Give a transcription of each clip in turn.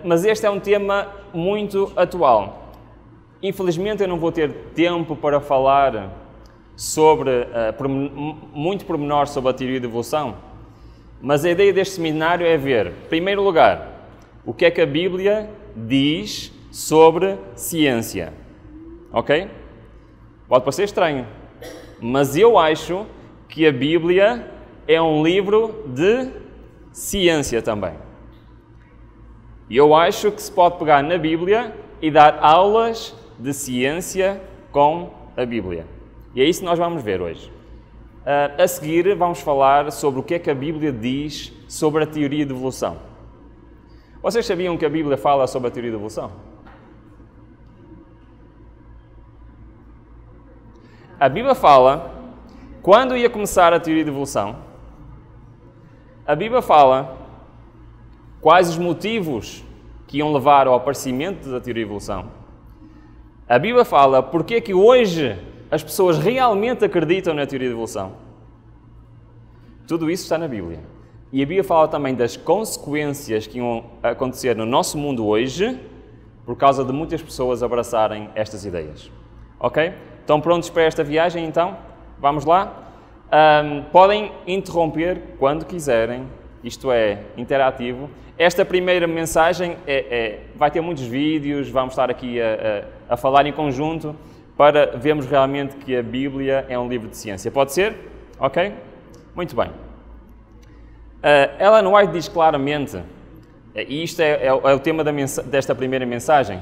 mas este é um tema muito atual. Infelizmente eu não vou ter tempo para falar sobre, muito pormenor sobre a teoria da evolução, mas a ideia deste seminário é ver, em primeiro lugar, o que é que a Bíblia diz sobre ciência. Ok? Pode parecer estranho, mas eu acho que a Bíblia é um livro de ciência também. E eu acho que se pode pegar na Bíblia e dar aulas de ciência com a Bíblia. E é isso que nós vamos ver hoje. A seguir vamos falar sobre o que é que a Bíblia diz sobre a teoria de evolução. Vocês sabiam que a Bíblia fala sobre a teoria de evolução? A Bíblia fala, quando ia começar a teoria de evolução, a Bíblia fala quais os motivos que iam levar ao aparecimento da teoria de evolução. A Bíblia fala porque é que hoje as pessoas realmente acreditam na teoria de evolução. Tudo isso está na Bíblia. E a Bíblia fala também das consequências que iam acontecer no nosso mundo hoje por causa de muitas pessoas abraçarem estas ideias. Ok? Estão prontos para esta viagem, então? Vamos lá? Podem interromper quando quiserem. Isto é interativo. Esta primeira mensagem vai ter muitos vídeos, vamos estar aqui a falar em conjunto para vermos realmente que a Bíblia é um livro de ciência. Pode ser? Ok? Muito bem. Ellen White diz claramente, e isto é o tema desta primeira mensagem,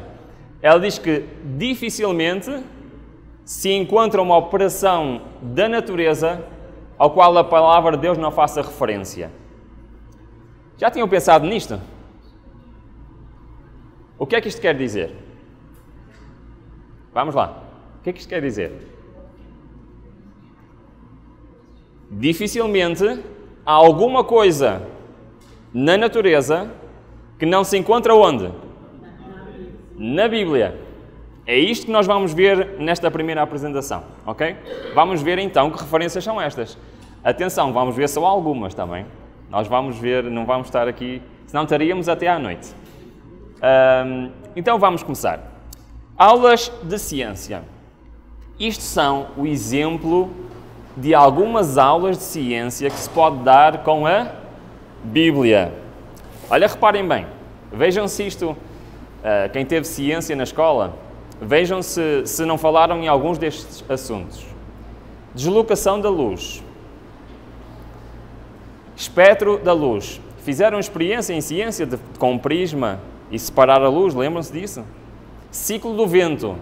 ela diz que dificilmente se encontra uma operação da natureza ao qual a palavra de Deus não faça referência. Já tinham pensado nisto? O que é que isto quer dizer? Vamos lá. O que é que isto quer dizer? Dificilmente há alguma coisa na natureza que não se encontra onde? Na Bíblia. É isto que nós vamos ver nesta primeira apresentação, ok? Vamos ver então que referências são estas. Atenção, vamos ver só algumas também. Nós vamos ver, não vamos estar aqui, senão estaríamos até à noite. Então vamos começar. Aulas de ciência. Isto são o exemplo de algumas aulas de ciência que se pode dar com a Bíblia. Olha, reparem bem, vejam se isto, quem teve ciência na escola, vejam se não falaram em alguns destes assuntos. Deslocação da luz. Espectro da luz. Fizeram experiência em ciência com um prisma e separar a luz, lembram-se disso? Ciclo do vento,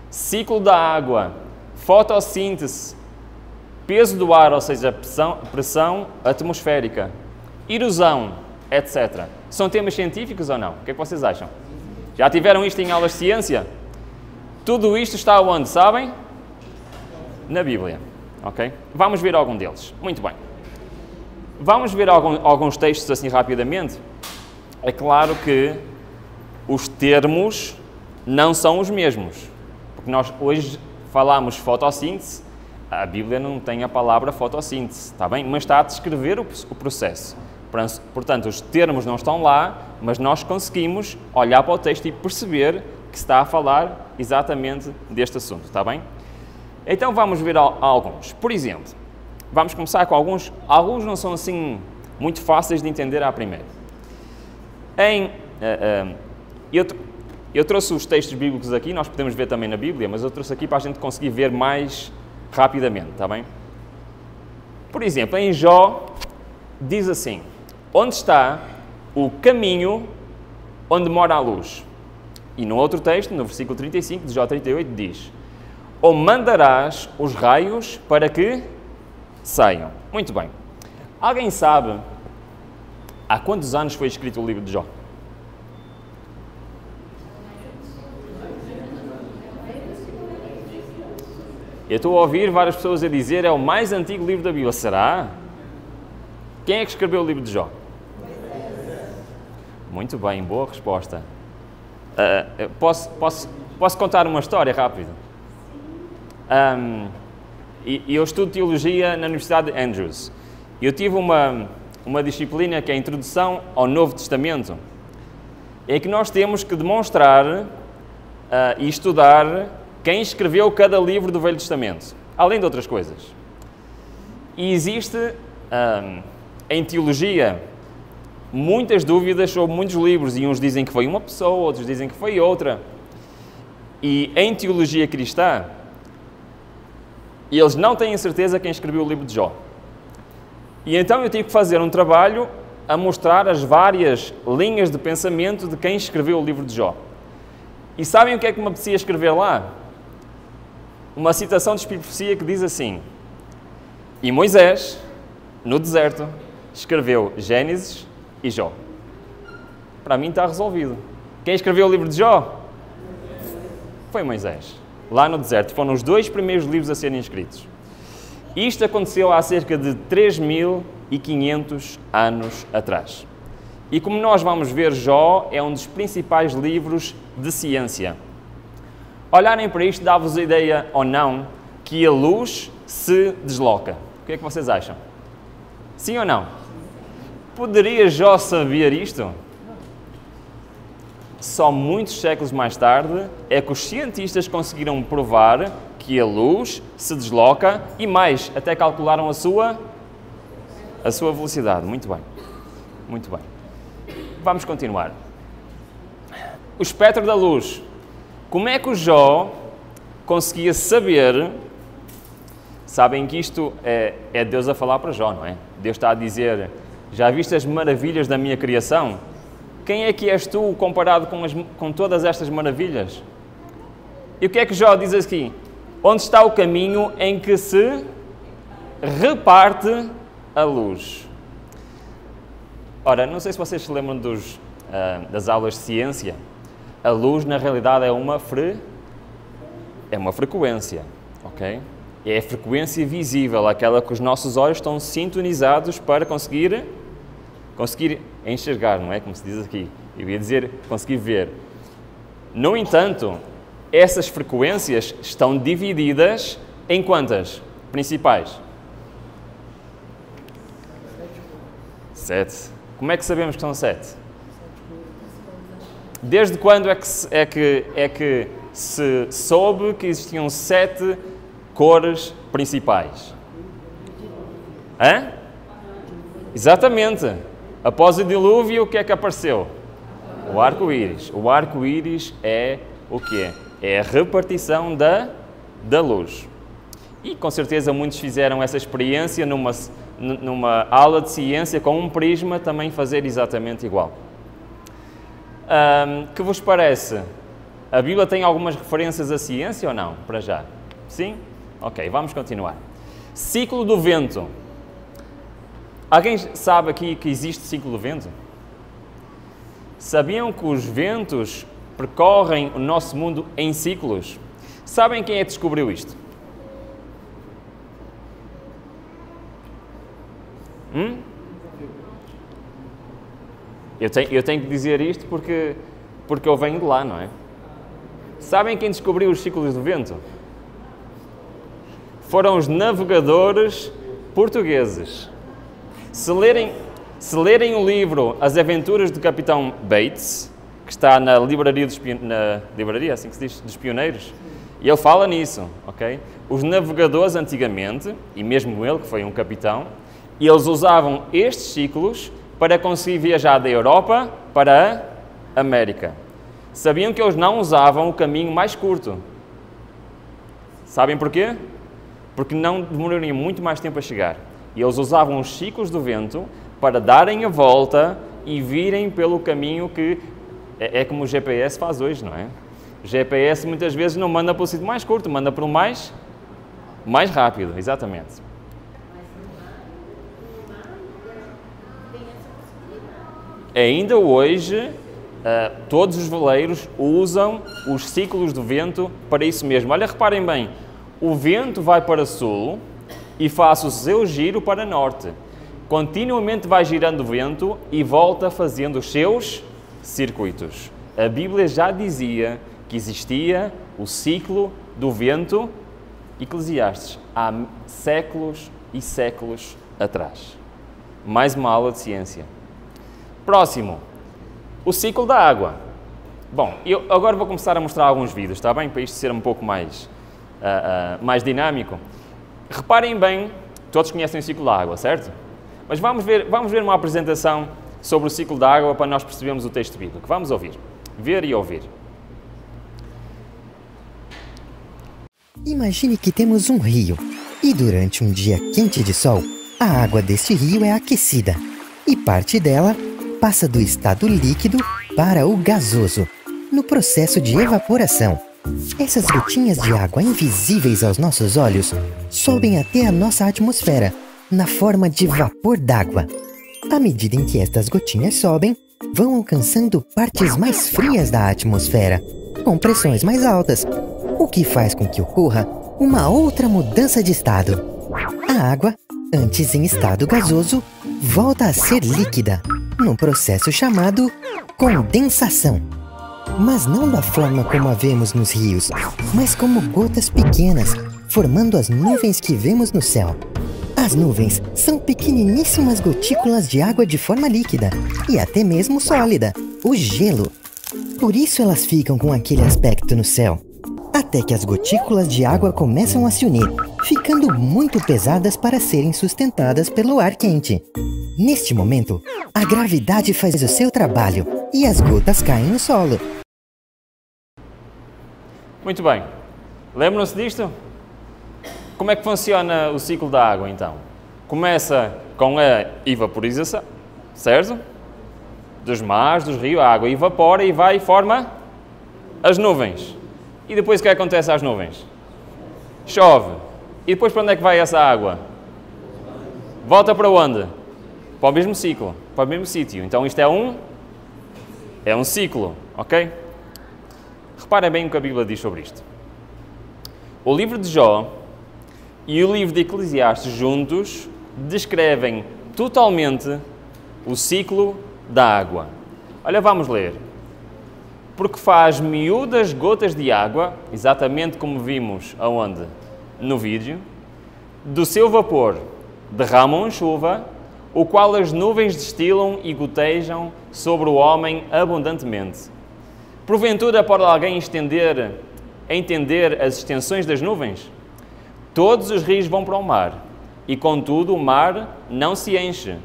ciclo da água, fotossíntese, peso do ar, ou seja, pressão atmosférica, erosão, etc. São temas científicos ou não? O que é que vocês acham? Já tiveram isto em aulas de ciência? Tudo isto está onde, sabem? Na Bíblia. Ok? Vamos ver algum deles. Muito bem. Vamos ver alguns textos assim rapidamente. É claro que os termos não são os mesmos. Porque nós hoje falamos fotossíntese, a Bíblia não tem a palavra fotossíntese, está bem? Mas está a descrever o processo. Portanto, os termos não estão lá, mas nós conseguimos olhar para o texto e perceber que está a falar exatamente deste assunto, está bem? Então vamos ver alguns. Por exemplo, vamos começar com alguns. Alguns não são assim muito fáceis de entender à primeira. Eu trouxe os textos bíblicos aqui, nós podemos ver também na Bíblia, mas eu trouxe aqui para a gente conseguir ver mais rapidamente, está bem? Por exemplo, em Jó, diz assim: onde está o caminho onde mora a luz? E no outro texto, no versículo 35 de Jó 38, diz: ou mandarás os raios para que saiam. Muito bem. Alguém sabe há quantos anos foi escrito o livro de Jó? Eu estou a ouvir várias pessoas a dizer é o mais antigo livro da Bíblia. Será? Quem é que escreveu o livro de Jó? Muito bem, boa resposta. Posso contar uma história rápida? Eu estudo teologia na Universidade de Andrews. Eu tive uma disciplina que é a Introdução ao Novo Testamento. é que nós temos que demonstrar e estudar quem escreveu cada livro do Velho Testamento, além de outras coisas. E existe, em teologia, muitas dúvidas sobre muitos livros, e uns dizem que foi uma pessoa, outros dizem que foi outra. E em teologia cristã, eles não têm certeza quem escreveu o livro de Jó. E então eu tive que fazer um trabalho a mostrar as várias linhas de pensamento de quem escreveu o livro de Jó. E sabem o que é que me apetecia escrever lá? Uma citação de Espírito de Profecia que diz assim: e Moisés, no deserto, escreveu Gênesis e Jó. Para mim está resolvido. Quem escreveu o livro de Jó? Foi Moisés. Lá no deserto. Foram os 2 primeiros livros a serem escritos. Isto aconteceu há cerca de 3.500 anos atrás. E como nós vamos ver, Jó é um dos principais livros de ciência. Olharem para isto dá-vos a ideia, ou não, que a luz se desloca. O que é que vocês acham? Sim ou não? Poderia Jó saber isto? Só muitos séculos mais tarde é que os cientistas conseguiram provar que a luz se desloca e mais, até calcularam a sua velocidade. Muito bem. Muito bem. Vamos continuar. O espectro da luz. Como é que o Jó conseguia saber? Sabem que isto é Deus a falar para Jó, não é? Deus está a dizer: já viste as maravilhas da minha criação? Quem é que és tu comparado com todas estas maravilhas? E o que é que Jó diz aqui? Onde está o caminho em que se reparte a luz? Ora, não sei se vocês se lembram das aulas de ciência. A luz, na realidade, é uma frequência, ok? É a frequência visível, aquela que os nossos olhos estão sintonizados para conseguir enxergar, não é? Como se diz aqui. Eu ia dizer conseguir ver. No entanto, essas frequências estão divididas em quantas principais? 7. Como é que sabemos que são 7? Desde quando é que se soube que existiam 7 cores principais? Hã? Exatamente. Após o dilúvio, o que é que apareceu? O arco-íris. O arco-íris é o quê? É a repartição da luz. E com certeza muitos fizeram essa experiência numa aula de ciência com um prisma, também fazer exatamente igual. Que vos parece? A Bíblia tem algumas referências à ciência ou não? Para já? Sim? Ok, vamos continuar. Ciclo do vento. Alguém sabe aqui que existe ciclo do vento? Sabiam que os ventos percorrem o nosso mundo em ciclos? Sabem quem é que descobriu isto? Eu tenho que dizer isto porque eu venho de lá, não é? Sabem quem descobriu os ciclos do vento? Foram os navegadores portugueses. Se lerem o livro As Aventuras do Capitão Bates, que está na livraria assim que se diz, dos pioneiros, e ele fala nisso, ok? Os navegadores antigamente, e mesmo ele que foi um capitão, eles usavam estes ciclos para conseguir viajar da Europa para a América. Sabiam que eles não usavam o caminho mais curto? Sabem porquê? Porque não demorariam muito mais tempo a chegar. E eles usavam os ciclos do vento para darem a volta e virem pelo caminho que é como o GPS faz hoje, não é? O GPS muitas vezes não manda pelo sítio mais curto, manda pelo mais rápido, exatamente. Ainda hoje, todos os veleiros usam os ciclos do vento para isso mesmo. Olha, reparem bem, o vento vai para sul e faz o seu giro para norte. Continuamente vai girando o vento e volta fazendo os seus circuitos. A Bíblia já dizia que existia o ciclo do vento, Eclesiastes, há séculos e séculos atrás. Mais uma aula de ciência. Próximo. O ciclo da água. Bom, eu agora vou começar a mostrar alguns vídeos, está bem? Para isto ser um pouco mais dinâmico. Reparem bem, todos conhecem o ciclo da água, certo? Mas vamos ver uma apresentação sobre o ciclo da água para nós percebermos o texto bíblico. Vamos ouvir. Ver e ouvir. Imagine que temos um rio e durante um dia quente de sol, a água deste rio é aquecida e parte dela passa do estado líquido para o gasoso, no processo de evaporação. Essas gotinhas de água invisíveis aos nossos olhos sobem até a nossa atmosfera, na forma de vapor d'água. À medida em que estas gotinhas sobem, vão alcançando partes mais frias da atmosfera, com pressões mais altas, o que faz com que ocorra uma outra mudança de estado. A água, antes em estado gasoso, volta a ser líquida, num processo chamado condensação. Mas não da forma como a vemos nos rios, mas como gotas pequenas, formando as nuvens que vemos no céu. As nuvens são pequeniníssimas gotículas de água de forma líquida e até mesmo sólida, o gelo. Por isso elas ficam com aquele aspecto no céu. Até que as gotículas de água começam a se unir, ficando muito pesadas para serem sustentadas pelo ar quente. Neste momento, a gravidade faz o seu trabalho e as gotas caem no solo. Muito bem. Lembram-se disto? Como é que funciona o ciclo da água, então? Começa com a evaporização, certo? Dos mares, dos rios, a água evapora e vai e forma as nuvens. E depois o que acontece às nuvens? Chove. E depois para onde é que vai essa água? Volta para onde? Para o mesmo ciclo, para o mesmo sítio. Então isto é um ciclo, ok? Reparem bem o que a Bíblia diz sobre isto. O livro de Jó e o livro de Eclesiastes juntos descrevem totalmente o ciclo da água. Olha, vamos ler. Porque faz miúdas gotas de água, exatamente como vimos aonde? No vídeo, do seu vapor derramam chuva, o qual as nuvens destilam e gotejam sobre o homem abundantemente. Porventura pode alguém entender as extensões das nuvens? Todos os rios vão para o mar, e contudo o mar não se enche.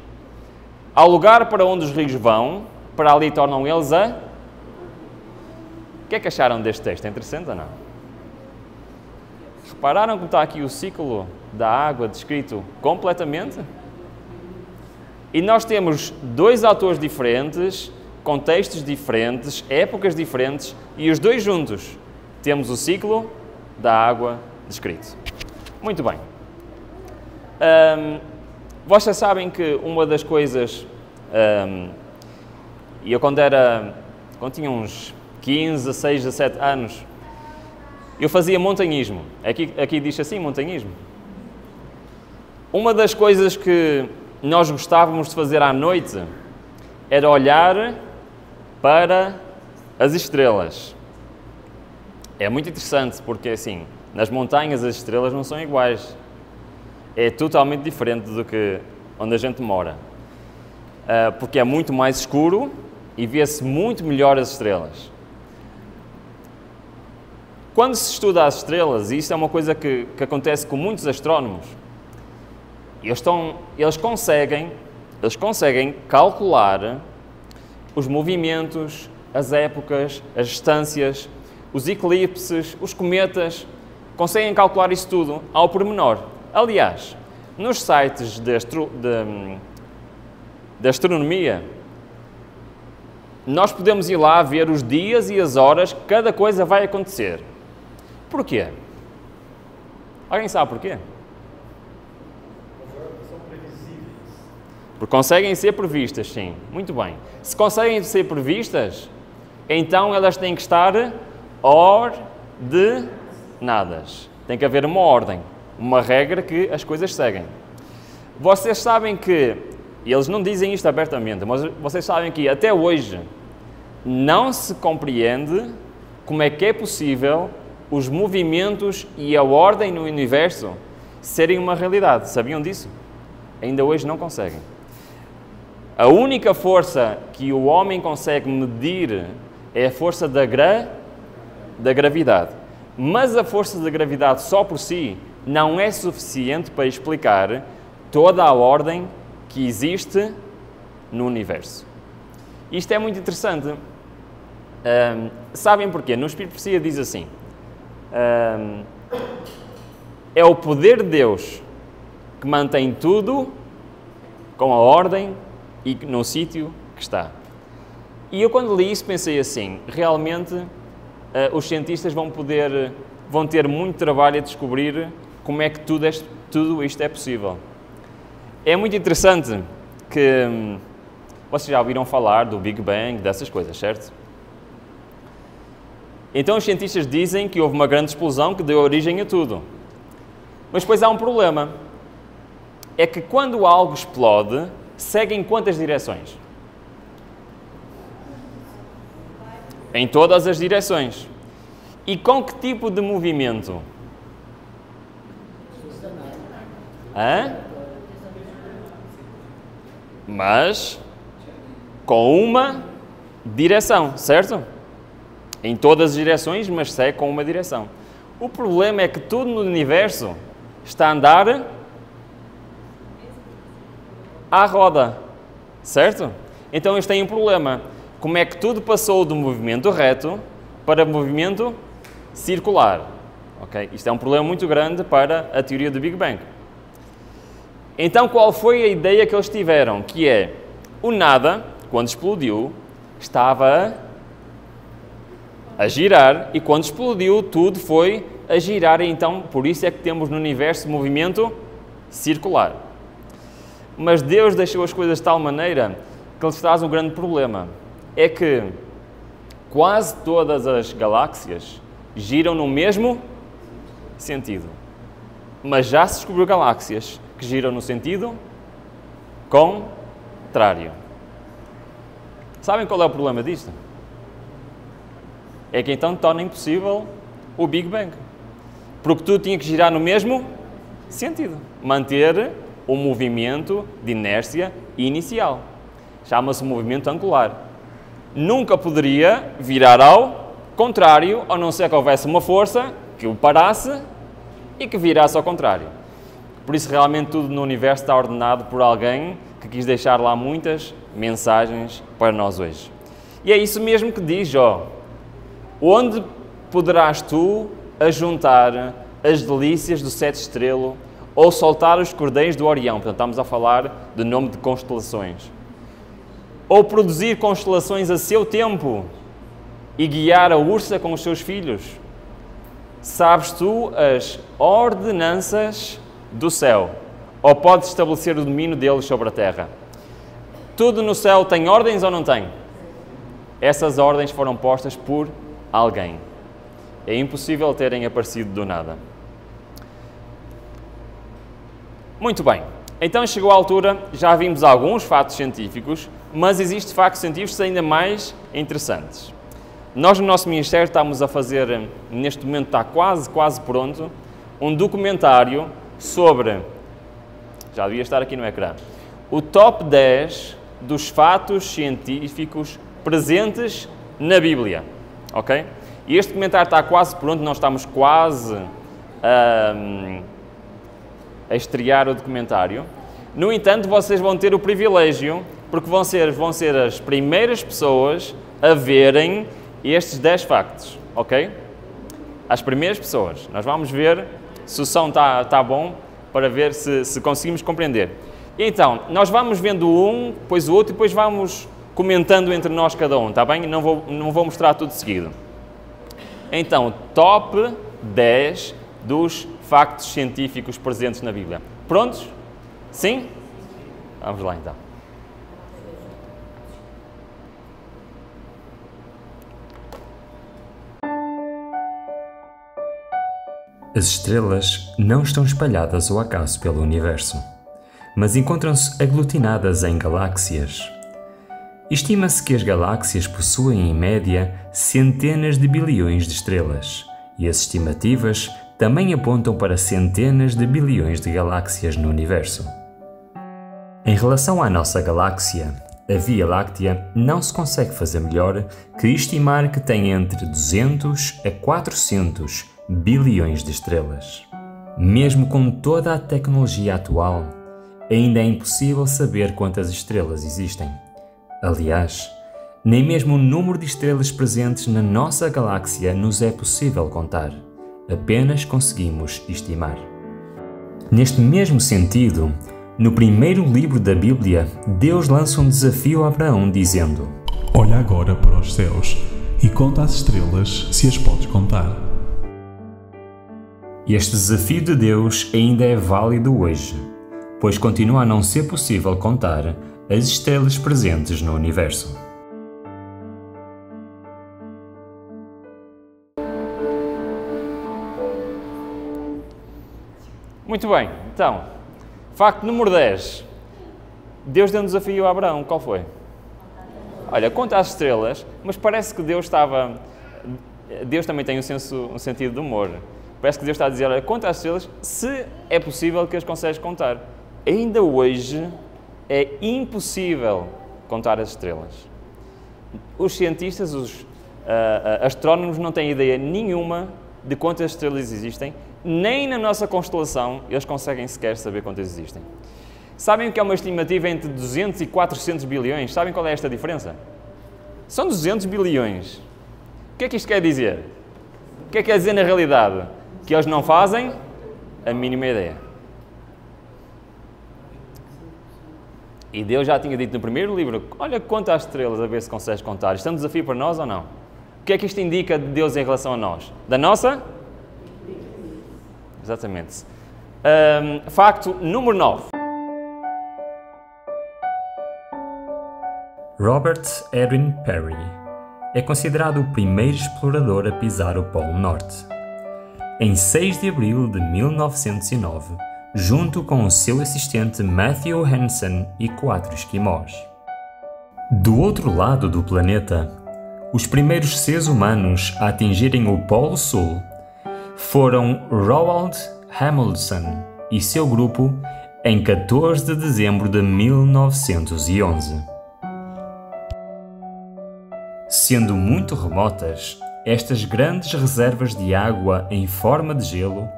Ao lugar para onde os rios vão, para ali tornam eles a... O que é que acharam deste texto? É interessante ou não? Repararam como está aqui o ciclo da água descrito completamente? E nós temos dois autores diferentes, contextos diferentes, épocas diferentes, e os dois juntos temos o ciclo da água descrito. Muito bem. Vocês sabem que uma das coisas... e eu quando tinha uns 15, 16, 17 anos, eu fazia montanhismo. Aqui diz assim, montanhismo. Uma das coisas que nós gostávamos de fazer à noite era olhar para as estrelas. É muito interessante porque, assim, nas montanhas as estrelas não são iguais. É totalmente diferente do que onde a gente mora. Porque é muito mais escuro e vê-se muito melhor as estrelas. Quando se estuda as estrelas, e isto é uma coisa que acontece com muitos astrónomos, eles conseguem calcular os movimentos, as épocas, as distâncias, os eclipses, os cometas, conseguem calcular isso tudo ao pormenor. Aliás, nos sites de astronomia, nós podemos ir lá ver os dias e as horas que cada coisa vai acontecer. Porquê? Alguém sabe porquê? Porque conseguem ser previstas, sim. Muito bem. Se conseguem ser previstas, então elas têm que estar ordenadas. Tem que haver uma ordem, uma regra que as coisas seguem. Vocês sabem que, e eles não dizem isto abertamente, mas vocês sabem que até hoje não se compreende como é que é possível os movimentos e a ordem no universo serem uma realidade. Sabiam disso? Ainda hoje não conseguem. A única força que o homem consegue medir é a força da gravidade. Mas a força da gravidade só por si não é suficiente para explicar toda a ordem que existe no universo. Isto é muito interessante. Sabem porquê? No Espírito de Profecia diz assim: é o poder de Deus que mantém tudo com a ordem e no sítio que está. E eu, quando li isso, pensei assim: realmente os cientistas vão ter muito trabalho a descobrir como é que tudo isto é possível. É muito interessante que vocês já ouviram falar do Big Bang, dessas coisas, certo? Então os cientistas dizem que houve uma grande explosão que deu origem a tudo. Mas depois há um problema. É que quando algo explode, segue em quantas direções? Em todas as direções. E com que tipo de movimento? Mas com uma direção, certo? Em todas as direções, mas segue com uma direção. O problema é que tudo no universo está a andar à roda, certo? Então isto tem um problema. Como é que tudo passou do movimento reto para o movimento circular? Okay? Isto é um problema muito grande para a teoria do Big Bang. Então qual foi a ideia que eles tiveram? Que é, o nada, quando explodiu, estava a girar, e quando explodiu, tudo foi a girar, e então por isso é que temos no universo movimento circular. Mas Deus deixou as coisas de tal maneira que lhes traz um grande problema. É que quase todas as galáxias giram no mesmo sentido. Mas já se descobriu galáxias que giram no sentido contrário. Sabem qual é o problema disto? É que então torna impossível o Big Bang. Porque tudo tinha que girar no mesmo sentido. Manter o movimento de inércia inicial. Chama-se movimento angular. Nunca poderia virar ao contrário, a não ser que houvesse uma força que o parasse e que virasse ao contrário. Por isso, realmente, tudo no universo está ordenado por alguém que quis deixar lá muitas mensagens para nós hoje. E é isso mesmo que diz Jó. Onde poderás tu ajuntar as delícias do sete estrelo ou soltar os cordéis do Orião? Portanto, estamos a falar do nome de constelações. Ou produzir constelações a seu tempo e guiar a ursa com os seus filhos? Sabes tu as ordenanças do céu? Ou podes estabelecer o domínio deles sobre a terra? Tudo no céu tem ordens ou não tem? Essas ordens foram postas por alguém. É impossível terem aparecido do nada. Muito bem. Então chegou a altura, já vimos alguns fatos científicos, mas existem factos científicos ainda mais interessantes. Nós no nosso Ministério estamos a fazer, neste momento está quase pronto, um documentário sobre, já devia estar aqui no ecrã, o top 10 dos fatos científicos presentes na Bíblia. Ok? E este documentário está quase pronto, nós estamos quase a estrear o documentário. No entanto, vocês vão ter o privilégio, porque vão ser as primeiras pessoas a verem estes 10 factos, ok? As primeiras pessoas. Nós vamos ver se o som está bom, para ver se conseguimos compreender. E então, nós vamos vendo um, depois o outro, e depois vamos comentando entre nós cada um, está bem? Não vou mostrar tudo de seguido. Então, top 10 dos factos científicos presentes na Bíblia. Prontos? Sim? Vamos lá então. As estrelas não estão espalhadas ao acaso pelo universo, mas encontram-se aglutinadas em galáxias. Estima-se que as galáxias possuem, em média, centenas de bilhões de estrelas, e as estimativas também apontam para centenas de bilhões de galáxias no universo. Em relação à nossa galáxia, a Via Láctea, não se consegue fazer melhor que estimar que tem entre 200 a 400 bilhões de estrelas. Mesmo com toda a tecnologia atual, ainda é impossível saber quantas estrelas existem. Aliás, nem mesmo o número de estrelas presentes na nossa galáxia nos é possível contar. Apenas conseguimos estimar. Neste mesmo sentido, no primeiro livro da Bíblia, Deus lança um desafio a Abraão dizendo: Olha agora para os céus e conta as estrelas, se as podes contar. Este desafio de Deus ainda é válido hoje, pois continua a não ser possível contar as estrelas presentes no universo. Muito bem, então, facto número 10. Deus deu um desafio a Abraão, qual foi? Olha, conta as estrelas, mas parece que Deus também tem um sentido de humor. Parece que Deus está a dizer, olha, conta as estrelas, se é possível que as consegues contar. Ainda hoje é impossível contar as estrelas. Os cientistas, os astrónomos não têm ideia nenhuma de quantas estrelas existem, nem na nossa constelação eles conseguem sequer saber quantas existem. Sabem o que é uma estimativa entre 200 e 400 bilhões? Sabem qual é esta diferença? São 200 bilhões. O que é que isto quer dizer? O que é que quer dizer na realidade? Que eles não fazem a mínima ideia. E Deus já tinha dito no primeiro livro, olha, conta as estrelas a ver se consegues contar. Isto é um desafio para nós ou não? O que é que isto indica de Deus em relação a nós? Da nossa? Exatamente. Facto número 9. Robert Edwin Peary é considerado o primeiro explorador a pisar o Polo Norte. Em 6 de abril de 1909, junto com o seu assistente Matthew Hansen e 4 esquimós. Do outro lado do planeta, os primeiros seres humanos a atingirem o Polo Sul foram Roald Amundsen e seu grupo em 14 de dezembro de 1911. Sendo muito remotas, estas grandes reservas de água em forma de gelo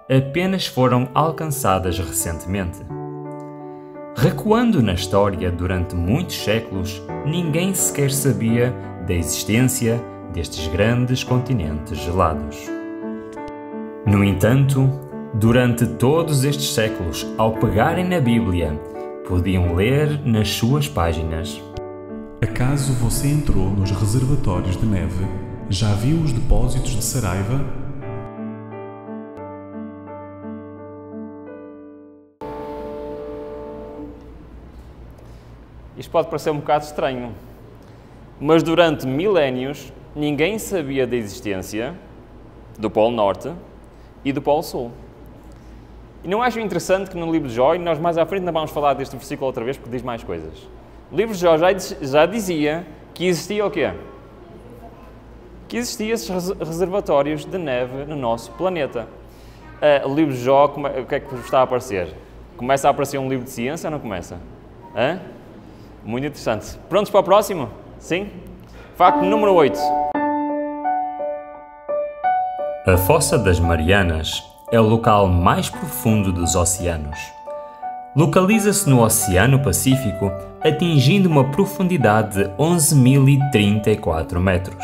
apenas foram alcançadas recentemente. Recuando na história durante muitos séculos, ninguém sequer sabia da existência destes grandes continentes gelados. No entanto, durante todos estes séculos, ao pegarem na Bíblia, podiam ler nas suas páginas: Acaso você entrou nos reservatórios de neve? Já viu os depósitos de Saraiva? Isto pode parecer um bocado estranho, mas durante milénios ninguém sabia da existência do Polo Norte e do Polo Sul. E não acho interessante que no livro de Jó, e nós mais à frente não vamos falar deste versículo outra vez porque diz mais coisas. O livro de Jó já dizia que existia o quê? Que existiam esses reservatórios de neve no nosso planeta. O livro de Jó, o que é que vos está a aparecer? Começa a aparecer um livro de ciência ou não começa? Hã? Muito interessante. Prontos para o próximo? Sim? Facto número 8. A Fossa das Marianas é o local mais profundo dos oceanos. Localiza-se no Oceano Pacífico, atingindo uma profundidade de 11.034 metros.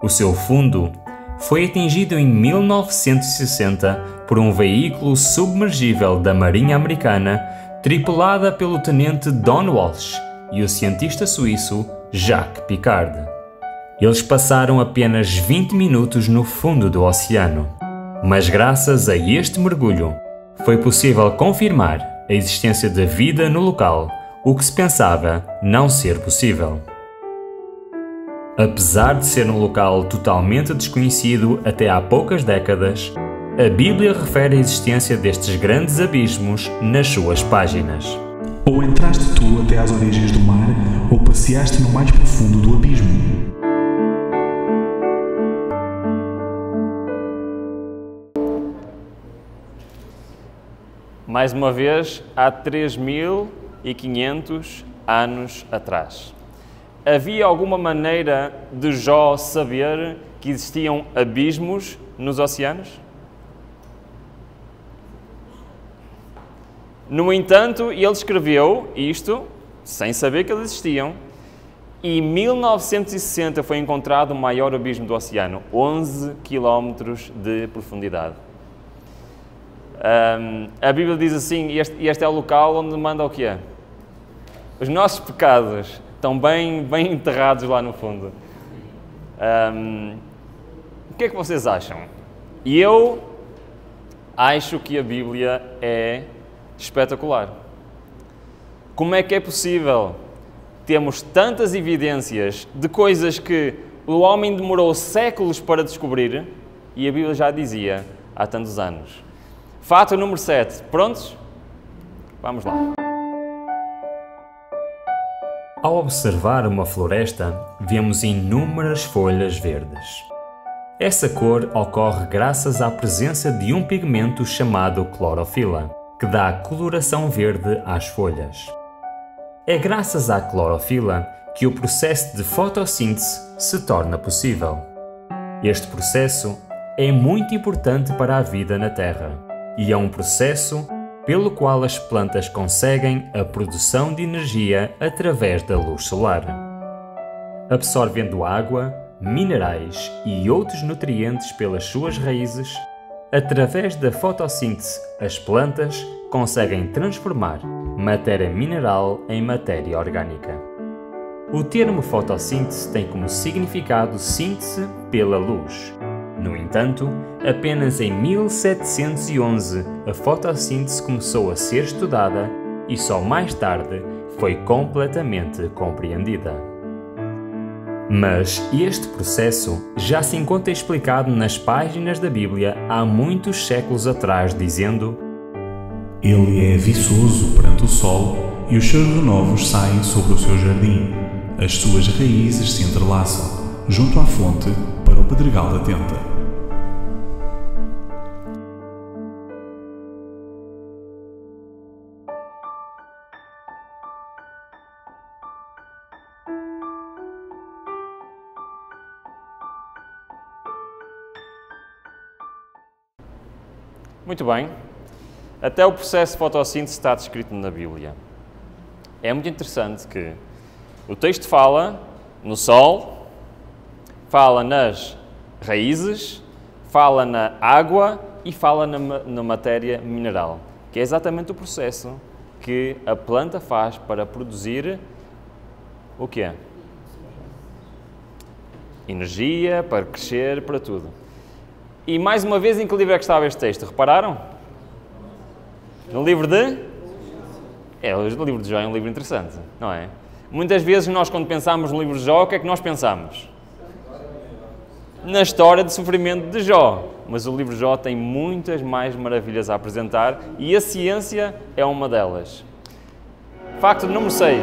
O seu fundo foi atingido em 1960 por um veículo submergível da Marinha Americana, tripulada pelo tenente Don Walsh e o cientista suíço Jacques Piccard. Eles passaram apenas 20 minutos no fundo do oceano, mas graças a este mergulho foi possível confirmar a existência da vida no local, o que se pensava não ser possível. Apesar de ser um local totalmente desconhecido até há poucas décadas, a Bíblia refere a existência destes grandes abismos nas suas páginas. Ou entraste tu até às origens do mar, ou passeaste no mais profundo do abismo. Mais uma vez, há 3.500 anos atrás. Havia alguma maneira de Jó saber que existiam abismos nos oceanos? No entanto, ele escreveu isto sem saber que eles existiam, e em 1960 foi encontrado o maior abismo do oceano, 11 km de profundidade. A Bíblia diz assim, este é o local onde manda o quê? Os nossos pecados estão bem enterrados lá no fundo. O que é que vocês acham? E eu acho que a Bíblia é espetacular. Como é que é possível termos tantas evidências de coisas que o homem demorou séculos para descobrir e a Bíblia já dizia há tantos anos? Fato número 7. Prontos? Vamos lá. Ao observar uma floresta, vemos inúmeras folhas verdes. Essa cor ocorre graças à presença de um pigmento chamado clorofila, que dá coloração verde às folhas. É graças à clorofila que o processo de fotossíntese se torna possível. Este processo é muito importante para a vida na Terra e é um processo pelo qual as plantas conseguem a produção de energia através da luz solar. Absorvendo água, minerais e outros nutrientes pelas suas raízes, através da fotossíntese, as plantas conseguem transformar matéria mineral em matéria orgânica. O termo fotossíntese tem como significado síntese pela luz. No entanto, apenas em 1711 a fotossíntese começou a ser estudada e só mais tarde foi completamente compreendida. Mas este processo já se encontra explicado nas páginas da Bíblia há muitos séculos atrás, dizendo: Ele é viçoso perante o sol e os seus renovos saem sobre o seu jardim. As suas raízes se entrelaçam junto à fonte para o pedregal da tenta. Muito bem. Até o processo de fotossíntese está descrito na Bíblia. É muito interessante que o texto fala no sol, fala nas raízes, fala na água e fala na matéria mineral, que é exatamente o processo que a planta faz para produzir o quê? Energia, para crescer, para tudo. E mais uma vez, em que livro é que estava este texto? Repararam? No livro de? O livro de Jó é um livro interessante, não é? Muitas vezes nós, quando pensamos no livro de Jó, o que é que nós pensamos? Na história de sofrimento de Jó. Mas o livro de Jó tem muitas mais maravilhas a apresentar e a ciência é uma delas. Facto número 6.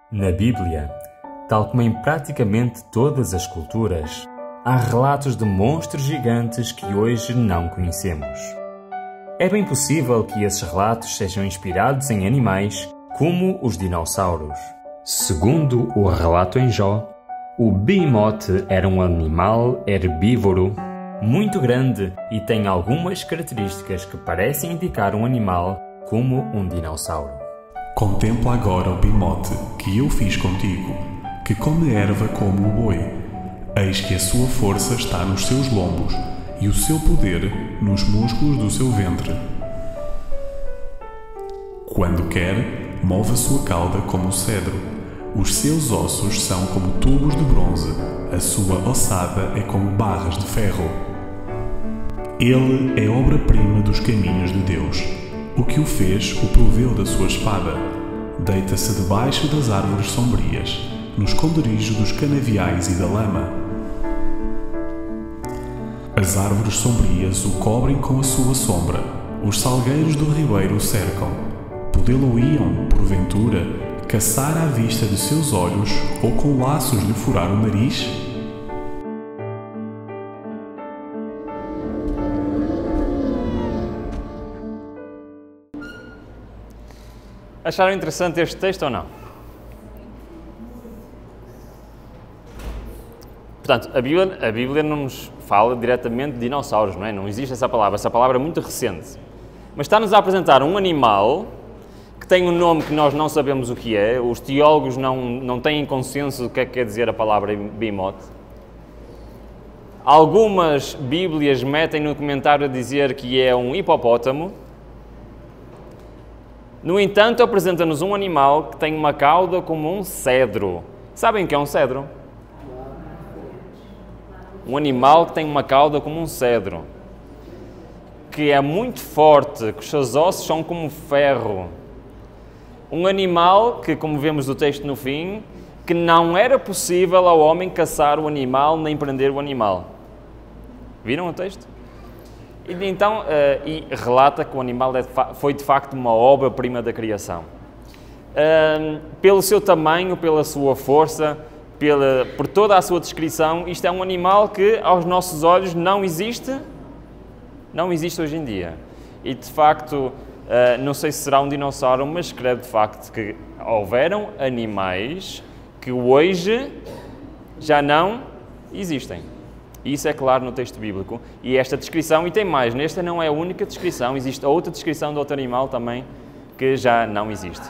Na Bíblia, tal como em praticamente todas as culturas, há relatos de monstros gigantes que hoje não conhecemos. É bem possível que esses relatos sejam inspirados em animais como os dinossauros. Segundo o relato em Jó, o behemoth era um animal herbívoro muito grande e tem algumas características que parecem indicar um animal como um dinossauro. Contempla agora o behemoth que eu fiz contigo, que come erva como o boi. Eis que a sua força está nos seus lombos e o seu poder nos músculos do seu ventre. Quando quer, move a sua cauda como o cedro. Os seus ossos são como tubos de bronze, a sua ossada é como barras de ferro. Ele é obra-prima dos caminhos de Deus. O que o fez o proveu da sua espada. Deita-se debaixo das árvores sombrias, no esconderijo dos canaviais e da lama. As árvores sombrias o cobrem com a sua sombra. Os salgueiros do ribeiro o cercam. Podê-lo-iam, porventura, caçar à vista de seus olhos ou com laços lhe furar o nariz? Acharam interessante este texto ou não? Portanto, a Bíblia não nos fala diretamente de dinossauros, não é? Não existe essa palavra é muito recente. Mas está-nos a apresentar um animal que tem um nome que nós não sabemos o que é, os teólogos não têm consenso do que é que quer dizer a palavra behemoth. Algumas Bíblias metem no comentário a dizer que é um hipopótamo. No entanto, apresenta-nos um animal que tem uma cauda como um cedro. Sabem o que é um cedro? Um animal que tem uma cauda como um cedro, que é muito forte, que os seus ossos são como ferro. Um animal que, como vemos do texto no fim, que não era possível ao homem caçar o animal nem prender o animal. Viram o texto? E então, e relata que o animal foi de facto uma obra-prima da criação. Pelo seu tamanho, pela sua força, por toda a sua descrição, isto é um animal que aos nossos olhos não existe hoje em dia. E de facto, não sei se será um dinossauro, mas escreve de facto que houveram animais que hoje já não existem. Isso é claro no texto bíblico. E esta descrição, e tem mais, nesta não é a única descrição, existe outra descrição de outro animal também que já não existe.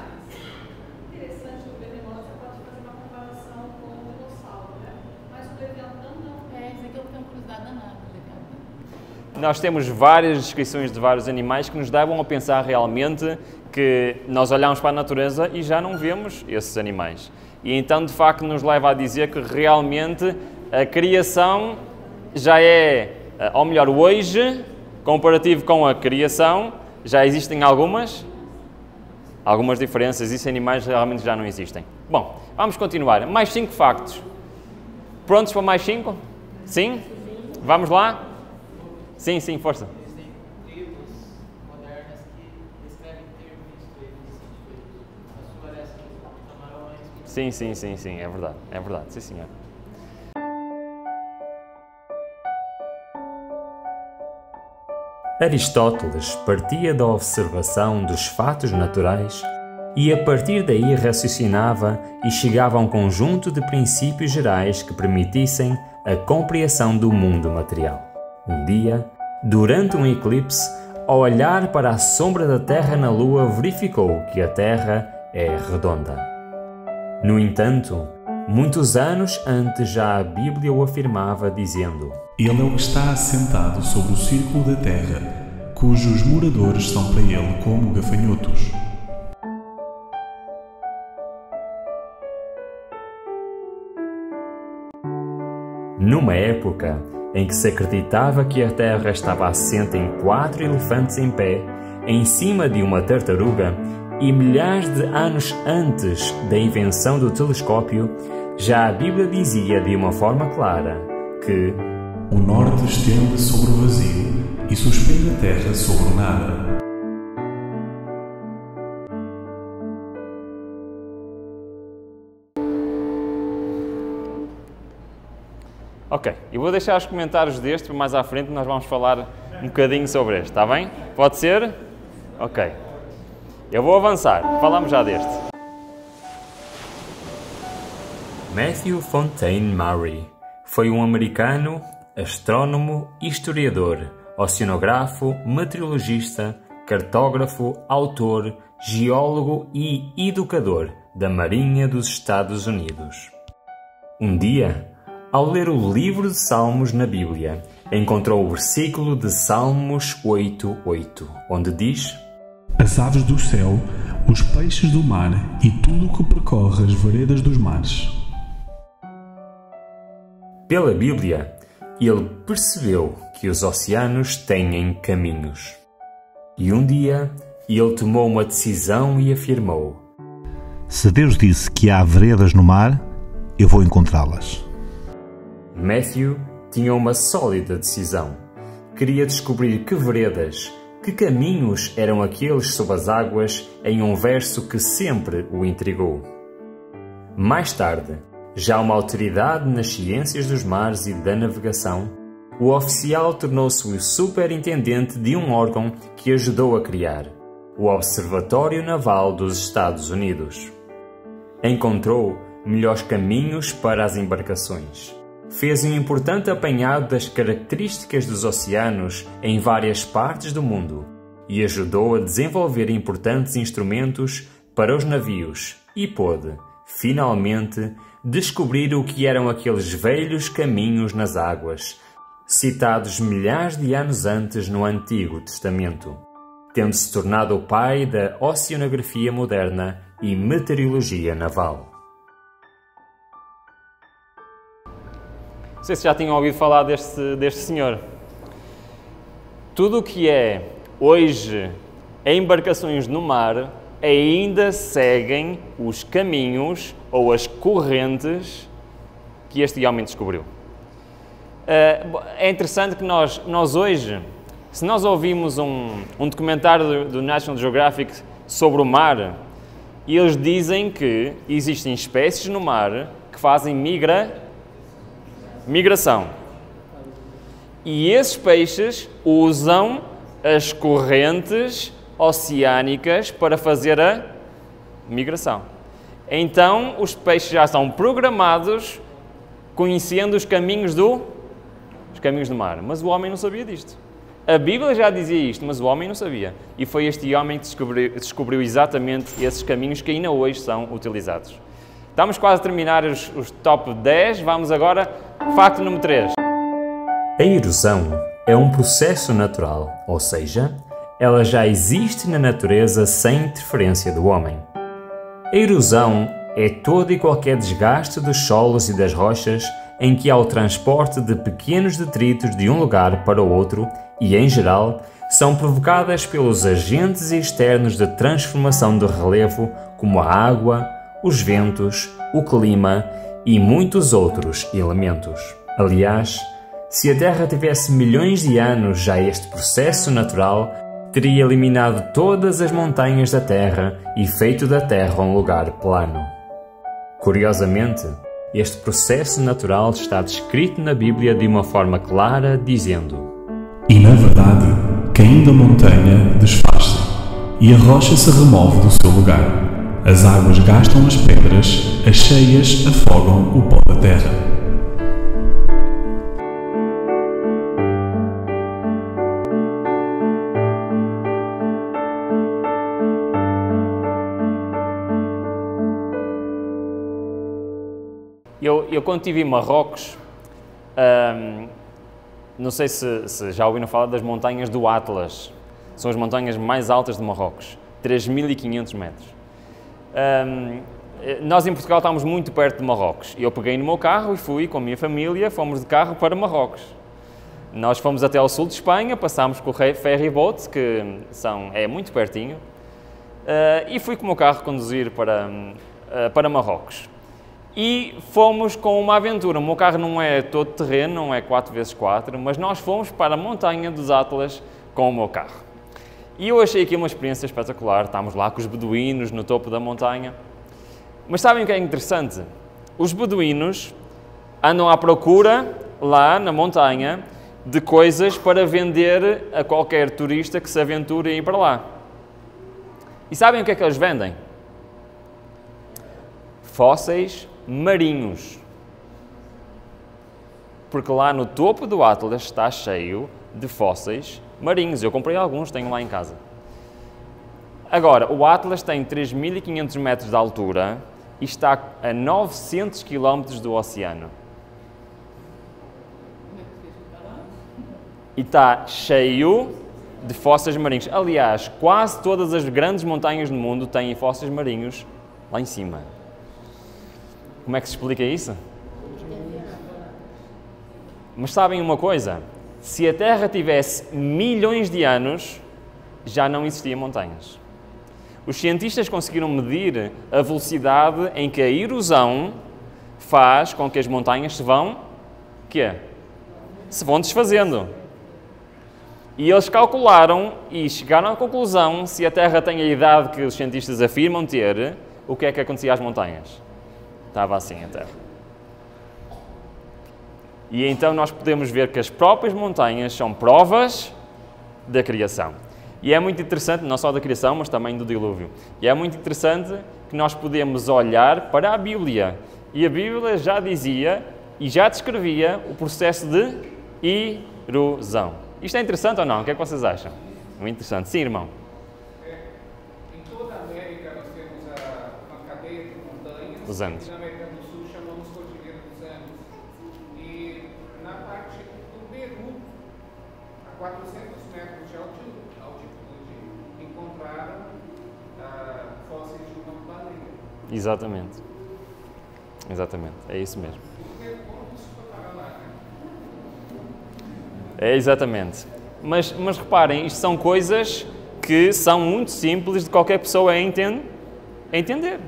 Nós temos várias descrições de vários animais que nos levam a pensar realmente que nós olhamos para a natureza e já não vemos esses animais. E então, de facto, nos leva a dizer que realmente a criação já é, ou melhor, hoje, comparativo com a criação, já existem algumas diferenças. Esses animais realmente já não existem. Bom, vamos continuar. Mais 5 factos. Prontos para mais 5? Sim? Vamos lá? Sim, força. Existem tribos modernas que escrevem termos as florestas, camarões. Sim, é verdade, sim senhor. Aristóteles partia da observação dos fatos naturais e a partir daí raciocinava e chegava a um conjunto de princípios gerais que permitissem a compreensão do mundo material. Um dia, durante um eclipse, ao olhar para a sombra da Terra na Lua, verificou que a Terra é redonda. No entanto, muitos anos antes já a Bíblia o afirmava, dizendo: Ele é o que está assentado sobre o círculo da terra, cujos moradores são para ele como gafanhotos. Numa época em que se acreditava que a Terra estava assente em 4 elefantes em pé, em cima de uma tartaruga, e milhares de anos antes da invenção do telescópio, já a Bíblia dizia de uma forma clara que o norte estende sobre o vazio e suspende a terra sobre o nada. Ok, eu vou deixar os comentários deste, mais à frente nós vamos falar um bocadinho sobre este, está bem? Pode ser? Ok. Eu vou avançar, falamos já deste. Matthew Fontaine Maury foi um americano, astrónomo, historiador, oceanógrafo, meteorologista, cartógrafo, autor, geólogo e educador da Marinha dos Estados Unidos. Um dia, ao ler o livro de Salmos na Bíblia, encontrou o versículo de Salmos 8:8, onde diz: As aves do céu, os peixes do mar e tudo o que percorre as veredas dos mares. Pela Bíblia, ele percebeu que os oceanos têm caminhos. E um dia, ele tomou uma decisão e afirmou: Se Deus disse que há veredas no mar, eu vou encontrá-las. Matthew tinha uma sólida decisão. Queria descobrir que veredas, que caminhos eram aqueles sob as águas em um verso que sempre o intrigou. Mais tarde, já uma autoridade nas ciências dos mares e da navegação, o oficial tornou-se o superintendente de um órgão que ajudou a criar, o Observatório Naval dos Estados Unidos. Encontrou melhores caminhos para as embarcações. Fez um importante apanhado das características dos oceanos em várias partes do mundo e ajudou a desenvolver importantes instrumentos para os navios e pôde, finalmente, descobrir o que eram aqueles velhos caminhos nas águas, citados milhares de anos antes no Antigo Testamento, tendo-se tornado o pai da oceanografia moderna e meteorologia naval. Não sei se já tinham ouvido falar deste senhor. Tudo o que é hoje embarcações no mar ainda seguem os caminhos ou as correntes que este homem descobriu. É interessante que nós hoje, se nós ouvimos um documentário do National Geographic sobre o mar, eles dizem que existem espécies no mar que fazem migração. E esses peixes usam as correntes oceânicas para fazer a migração. Então, os peixes já são programados conhecendo os caminhos do mar. Mas o homem não sabia disto. A Bíblia já dizia isto, mas o homem não sabia. E foi este homem que descobriu exatamente esses caminhos que ainda hoje são utilizados. Estamos quase a terminar os top 10. Vamos agora, facto número 3. A erosão é um processo natural, ou seja, ela já existe na natureza sem interferência do homem. A erosão é todo e qualquer desgaste dos solos e das rochas em que há o transporte de pequenos detritos de um lugar para o outro e, em geral, são provocadas pelos agentes externos de transformação de relevo como a água, os ventos, o clima e muitos outros elementos. Aliás, se a Terra tivesse milhões de anos já este processo natural, teria eliminado todas as montanhas da Terra e feito da Terra um lugar plano. Curiosamente, este processo natural está descrito na Bíblia de uma forma clara, dizendo: E na verdade, caindo a montanha, desfaz-se, e a rocha se remove do seu lugar. As águas gastam as pedras, as cheias afogam o pó da terra. Eu quando estive em Marrocos, não sei se já ouviram falar das montanhas do Atlas. São as montanhas mais altas de Marrocos, 3.500 metros. Nós em Portugal estamos muito perto de Marrocos. Eu peguei no meu carro e fui com a minha família, fomos de carro para Marrocos. Nós fomos até ao sul de Espanha, passámos com o ferry boat, que é muito pertinho, e fui com o meu carro conduzir para Marrocos. E fomos com uma aventura. O meu carro não é todo terreno, não é 4x4, mas nós fomos para a montanha dos Atlas com o meu carro. E eu achei aqui uma experiência espetacular. Estávamos lá com os beduínos no topo da montanha. Mas sabem o que é interessante? Os beduínos andam à procura, lá na montanha, de coisas para vender a qualquer turista que se aventure a ir para lá. E sabem o que é que eles vendem? Fósseis marinhos. Porque lá no topo do Atlas está cheio de fósseis marinhos. Eu comprei alguns, tenho lá em casa. Agora, o Atlas tem 3.500 metros de altura e está a 900 km do oceano. E está cheio de fósseis marinhos. Aliás, quase todas as grandes montanhas do mundo têm fósseis marinhos lá em cima. Como é que se explica isso? Mas sabem uma coisa? Se a Terra tivesse milhões de anos, já não existiam montanhas. Os cientistas conseguiram medir a velocidade em que a erosão faz com que as montanhas se vão desfazendo. E eles calcularam e chegaram à conclusão, se a Terra tem a idade que os cientistas afirmam ter, o que é que acontecia às montanhas? Estava assim a Terra. E então nós podemos ver que as próprias montanhas são provas da criação. E é muito interessante, não só da criação, mas também do dilúvio. E é muito interessante que nós podemos olhar para a Bíblia. E a Bíblia já dizia e já descrevia o processo de erosão. Isto é interessante ou não? O que é que vocês acham? Muito interessante. Sim, irmão. Em toda a América nós temos uma cadeia de montanhas. Os Andes. E na América do Sul chamamos Cordilheira dos Andes. E na parte do Peru, a 400 metros de altitude, encontraram fósseis de uma baleia. Exatamente. Exatamente. É isso mesmo. É exatamente. Mas reparem, isto são coisas que são muito simples de qualquer pessoa a entender.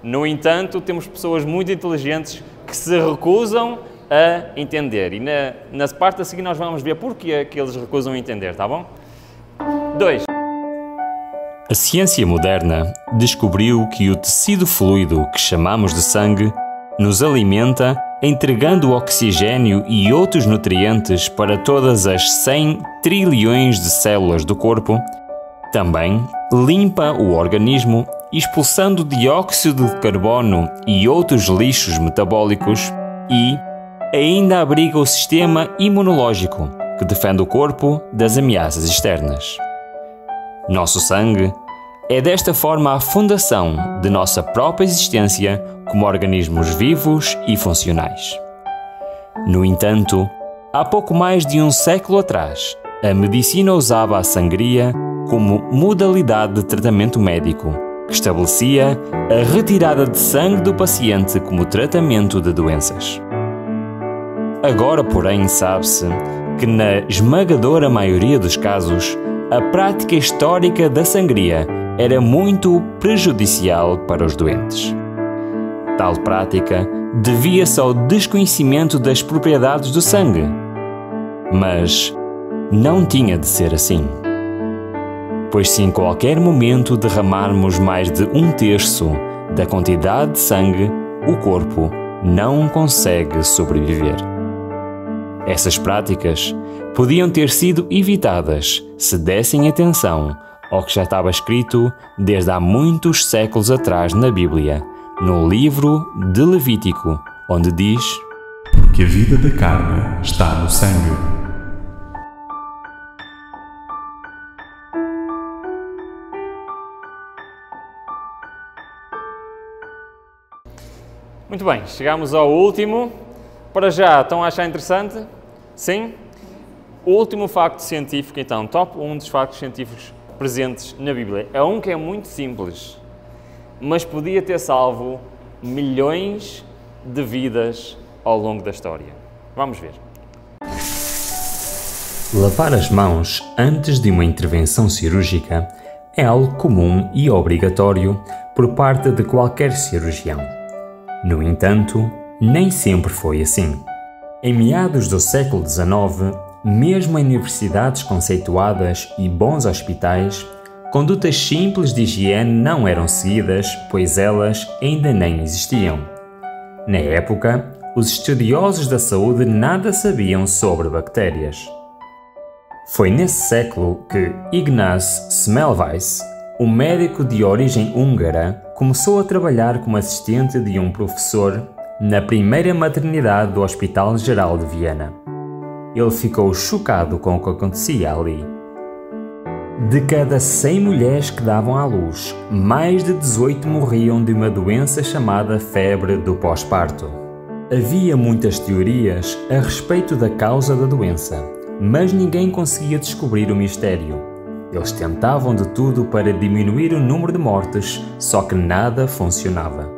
No entanto, temos pessoas muito inteligentes que se recusam a entender. E na parte a seguir nós vamos ver porque que eles recusam a entender, tá bom? 2. A ciência moderna descobriu que o tecido fluido que chamamos de sangue nos alimenta, entregando oxigênio e outros nutrientes para todas as 100 trilhões de células do corpo. Também limpa o organismo, expulsando dióxido de carbono e outros lixos metabólicos e ainda abriga o sistema imunológico, que defende o corpo das ameaças externas. Nosso sangue é desta forma a fundação de nossa própria existência como organismos vivos e funcionais. No entanto, há pouco mais de um século atrás, a medicina usava a sangria como modalidade de tratamento médico, que estabelecia a retirada de sangue do paciente como tratamento de doenças. Agora, porém, sabe-se que na esmagadora maioria dos casos, a prática histórica da sangria era muito prejudicial para os doentes. Tal prática devia-se ao desconhecimento das propriedades do sangue. Mas não tinha de ser assim. Pois se em qualquer momento derramarmos mais de 1/3 da quantidade de sangue, o corpo não consegue sobreviver. Essas práticas podiam ter sido evitadas se dessem atenção ao que já estava escrito desde há muitos séculos atrás na Bíblia, no livro de Levítico, onde diz: Porque a vida da carne está no sangue. Muito bem, chegamos ao último. Para já, estão a achar interessante? Sim? O último facto científico, então, top 1 dos factos científicos presentes na Bíblia. É um que é muito simples, mas podia ter salvo milhões de vidas ao longo da história. Vamos ver. Lavar as mãos antes de uma intervenção cirúrgica é algo comum e obrigatório por parte de qualquer cirurgião. No entanto, nem sempre foi assim. Em meados do século XIX, mesmo em universidades conceituadas e bons hospitais, condutas simples de higiene não eram seguidas, pois elas ainda nem existiam. Na época, os estudiosos da saúde nada sabiam sobre bactérias. Foi nesse século que Ignaz Semmelweis, um médico de origem húngara, começou a trabalhar como assistente de um professor na primeira maternidade do Hospital Geral de Viena. Ele ficou chocado com o que acontecia ali. De cada 100 mulheres que davam à luz, mais de 18 morriam de uma doença chamada febre do pós-parto. Havia muitas teorias a respeito da causa da doença, mas ninguém conseguia descobrir o mistério. Eles tentavam de tudo para diminuir o número de mortes, só que nada funcionava.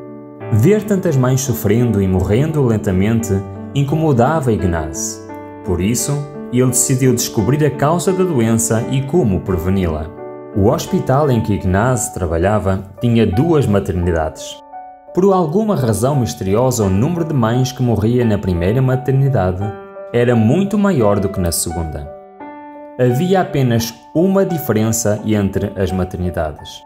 Ver tantas mães sofrendo e morrendo lentamente incomodava Ignaz. Por isso, ele decidiu descobrir a causa da doença e como preveni-la. O hospital em que Ignaz trabalhava tinha 2 maternidades. Por alguma razão misteriosa, o número de mães que morria na primeira maternidade era muito maior do que na segunda. Havia apenas uma diferença entre as maternidades.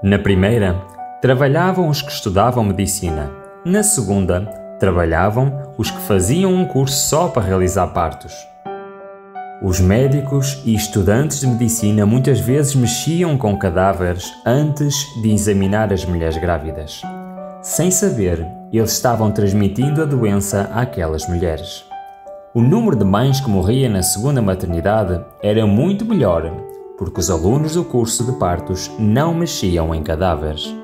Na primeira, trabalhavam os que estudavam medicina. Na segunda, trabalhavam os que faziam um curso só para realizar partos. Os médicos e estudantes de medicina muitas vezes mexiam com cadáveres antes de examinar as mulheres grávidas. Sem saber, eles estavam transmitindo a doença àquelas mulheres. O número de mães que morria na segunda maternidade era muito melhor, porque os alunos do curso de partos não mexiam em cadáveres.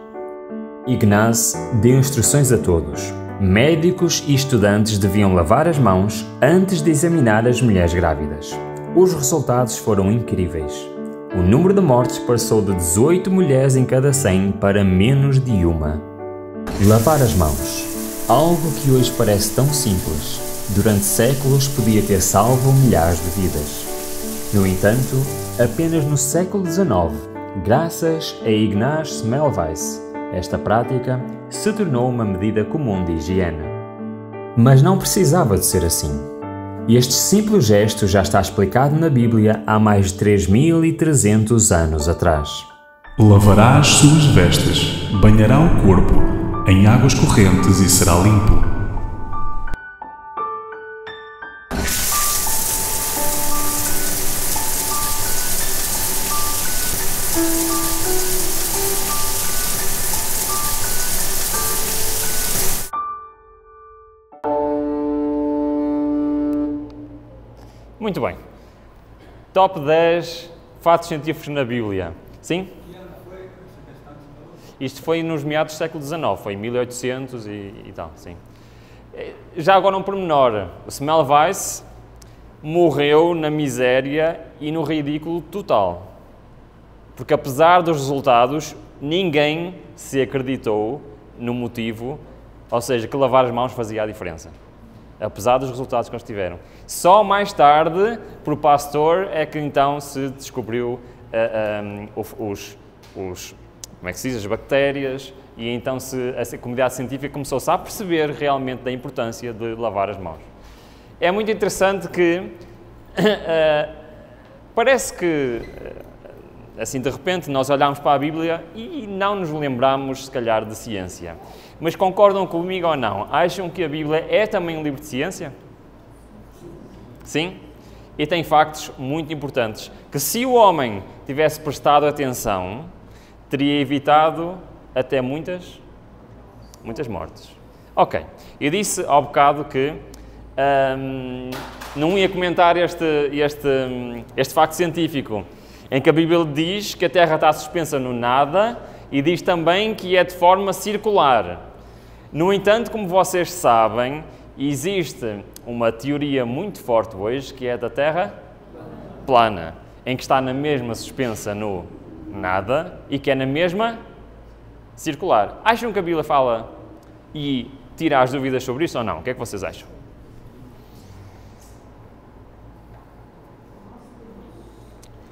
Ignaz deu instruções a todos. Médicos e estudantes deviam lavar as mãos antes de examinar as mulheres grávidas. Os resultados foram incríveis. O número de mortes passou de 18 mulheres em cada 100 para menos de uma. Lavar as mãos. Algo que hoje parece tão simples, durante séculos podia ter salvo milhares de vidas. No entanto, apenas no século XIX, graças a Ignaz Semmelweis, esta prática se tornou uma medida comum de higiene. Mas não precisava de ser assim. Este simples gesto já está explicado na Bíblia há mais de 3.300 anos atrás. Lavará as suas vestes, banhará o corpo em águas correntes e será limpo. Muito bem. Top 10 fatos científicos na Bíblia. Sim? Isto foi nos meados do século XIX, foi em 1800 e tal, sim. Já agora um pormenor. O Semmelweis morreu na miséria e no ridículo total. Porque apesar dos resultados, ninguém se acreditou no motivo, ou seja, que lavar as mãos fazia a diferença. Apesar dos resultados que eles tiveram. Só mais tarde, por pastor, é que então se descobriu como é que se diz, as bactérias, e então a comunidade científica começou-se a perceber realmente da importância de lavar as mãos. É muito interessante que parece que, assim de repente, nós olhamos para a Bíblia e não nos lembramos, se calhar, de ciência. Mas concordam comigo ou não? Acham que a Bíblia é também um livro de ciência? Sim? E tem factos muito importantes, que se o homem tivesse prestado atenção, teria evitado até muitas mortes. Ok, eu disse ao bocado que não ia comentar este facto científico, em que a Bíblia diz que a Terra está suspensa no nada e diz também que é de forma circular. No entanto, como vocês sabem, existe uma teoria muito forte hoje, que é da Terra plana, em que está na mesma suspensa no nada e que é na mesma circular. Acham que a Bíblia fala e tira as dúvidas sobre isso ou não? O que é que vocês acham?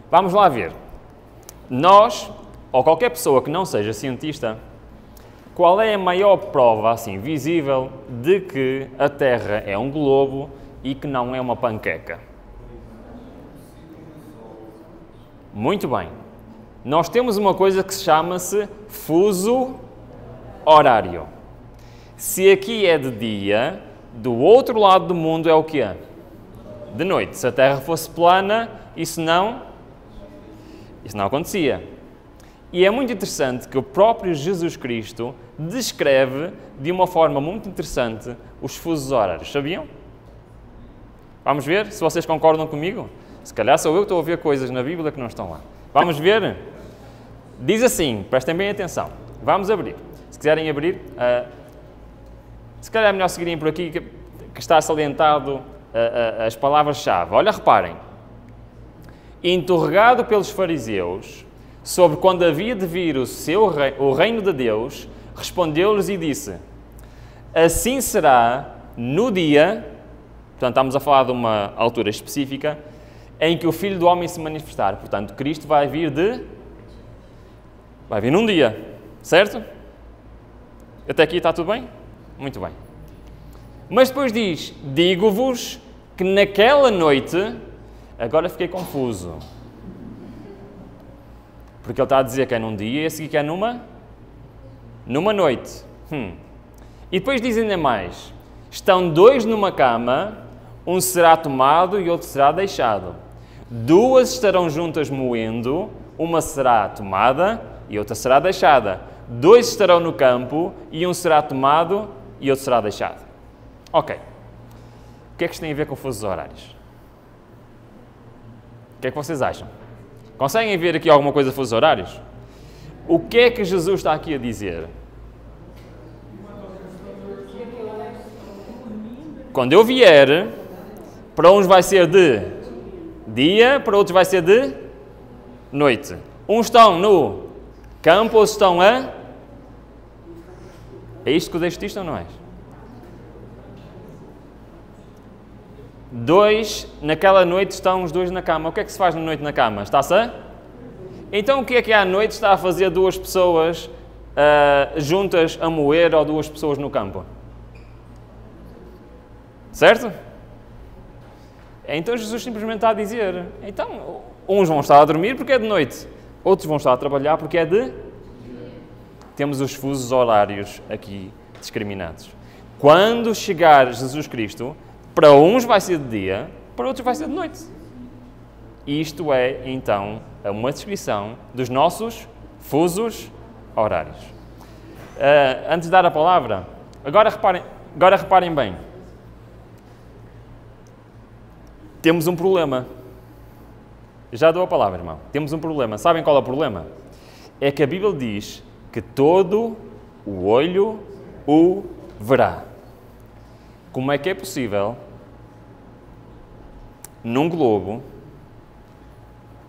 Vamos lá ver. Nós, ou qualquer pessoa que não seja cientista, qual é a maior prova, assim, visível, de que a Terra é um globo e que não é uma panqueca? Muito bem. Nós temos uma coisa que chama-se fuso horário. Se aqui é de dia, do outro lado do mundo é o que é? De noite. Se a Terra fosse plana, isso não acontecia. E é muito interessante que o próprio Jesus Cristo descreve de uma forma muito interessante os fusos horários. Sabiam? Vamos ver se vocês concordam comigo? Se calhar sou eu que estou a ver coisas na Bíblia que não estão lá. Vamos ver? Diz assim, prestem bem atenção. Vamos abrir. Se quiserem abrir, se calhar é melhor seguirem por aqui que está salientado as palavras-chave. Olha, reparem. Interrogado pelos fariseus sobre quando havia de vir o reino de Deus, respondeu-lhes e disse: assim será no dia, portanto estamos a falar de uma altura específica, em que o Filho do Homem se manifestar. Portanto, Cristo vai vir num dia, certo? Até aqui está tudo bem? Muito bem. Mas depois diz: digo-vos que naquela noite, agora fiquei confuso, porque ele está a dizer que é num dia e a seguir que é numa noite. E depois diz ainda mais: estão dois numa cama, um será tomado e outro será deixado. Duas estarão juntas moendo, uma será tomada e outra será deixada. Dois estarão no campo e um será tomado e outro será deixado. Ok. O que é que isto tem a ver com fusos horários? O que é que vocês acham? Conseguem ver aqui alguma coisa de fusos horários? O que é que Jesus está aqui a dizer? Quando eu vier, para uns vai ser de dia, para outros vai ser de noite. Uns estão no campo, outros estão a... É isto que o texto diz ou não é? Dois, naquela noite estão os dois na cama. O que é que se faz na noite na cama? Está-se a... Então o que é que à noite está a fazer duas pessoas juntas a moer ou duas pessoas no campo? Certo? Então Jesus simplesmente está a dizer, então uns vão estar a dormir porque é de noite, outros vão estar a trabalhar porque é de... Temos os fusos horários aqui discriminados. Quando chegar Jesus Cristo, para uns vai ser de dia, para outros vai ser de noite. Isto é, então, uma descrição dos nossos fusos horários. Antes de dar a palavra, agora reparem bem. Temos um problema. Já dou a palavra, irmão. Temos um problema. Sabem qual é o problema? É que a Bíblia diz que todo o olho o verá. Como é que é possível, num globo,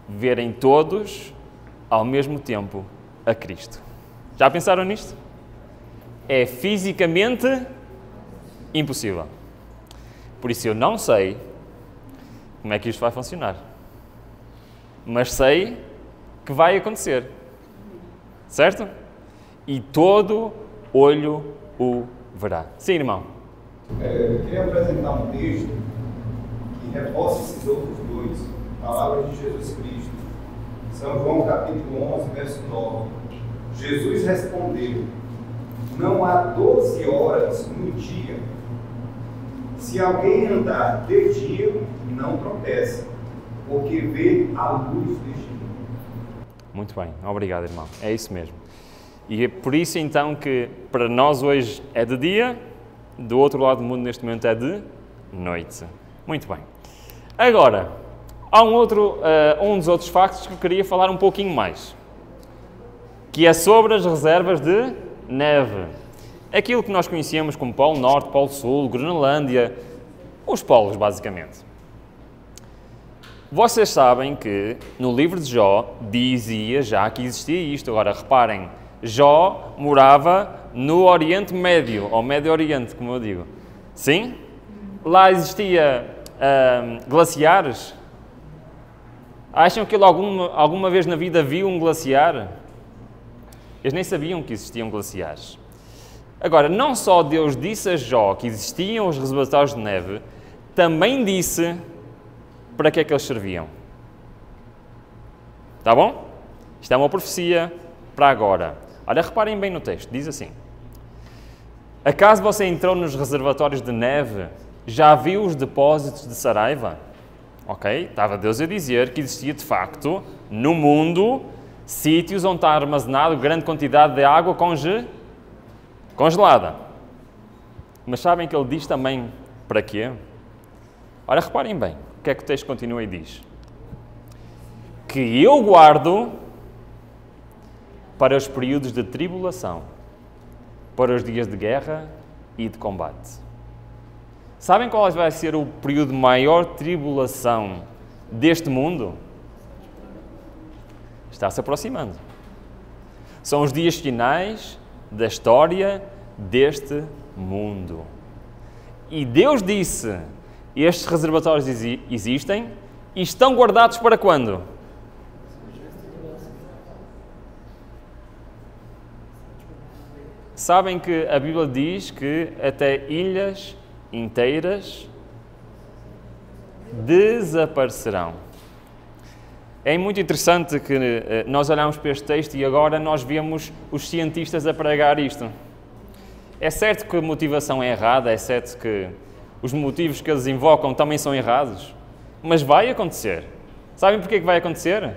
verem todos, ao mesmo tempo, a Cristo? Já pensaram nisto? É fisicamente impossível. Por isso eu não sei como é que isto vai funcionar. Mas sei que vai acontecer. Certo? E todo olho o verá. Sim, irmão. Eu queria apresentar um texto que reforça esses outros dois. Palavras de Jesus Cristo. São João capítulo 11, verso 9. Jesus respondeu: não há 12 horas no dia. Se alguém andar de dia, não tropeça, porque vê a luz deste mundo. Muito bem, obrigado, irmão. É isso mesmo. E é por isso então que para nós hoje é de dia, do outro lado do mundo neste momento é de noite. Muito bem. Agora, há um dos outros factos que eu queria falar um pouquinho mais, que é sobre as reservas de neve. Aquilo que nós conhecíamos como Polo Norte, Polo Sul, Groenlândia, os polos, basicamente. Vocês sabem que no livro de Jó dizia já que existia isto. Agora, reparem, Jó morava no Oriente Médio, ou Médio Oriente, como eu digo. Sim? Lá existia glaciares. Acham que ele alguma vez na vida viu um glaciar? Eles nem sabiam que existiam glaciares. Agora, não só Deus disse a Jó que existiam os reservatórios de neve, também disse para que é que eles serviam. Tá bom? Isto é uma profecia para agora. Olha, reparem bem no texto, diz assim: acaso você entrou nos reservatórios de neve, já viu os depósitos de Saraiva? Ok, estava Deus a dizer que existia de facto no mundo sítios onde está armazenado grande quantidade de água congelada. Mas sabem que ele diz também para quê? Ora, reparem bem, o que é que o texto continua e diz? Que eu guardo para os períodos de tribulação, para os dias de guerra e de combate. Sabem qual vai ser o período de maior tribulação deste mundo? Está-se aproximando. São os dias finais da história deste mundo. E Deus disse: estes reservatórios existem e estão guardados para quando? Sabem que a Bíblia diz que até ilhas inteiras desaparecerão. É muito interessante que nós olhamos para este texto e agora nós vemos os cientistas a pregar isto. É certo que a motivação é errada, é certo que os motivos que eles invocam também são errados, mas vai acontecer. Sabem porquê que vai acontecer?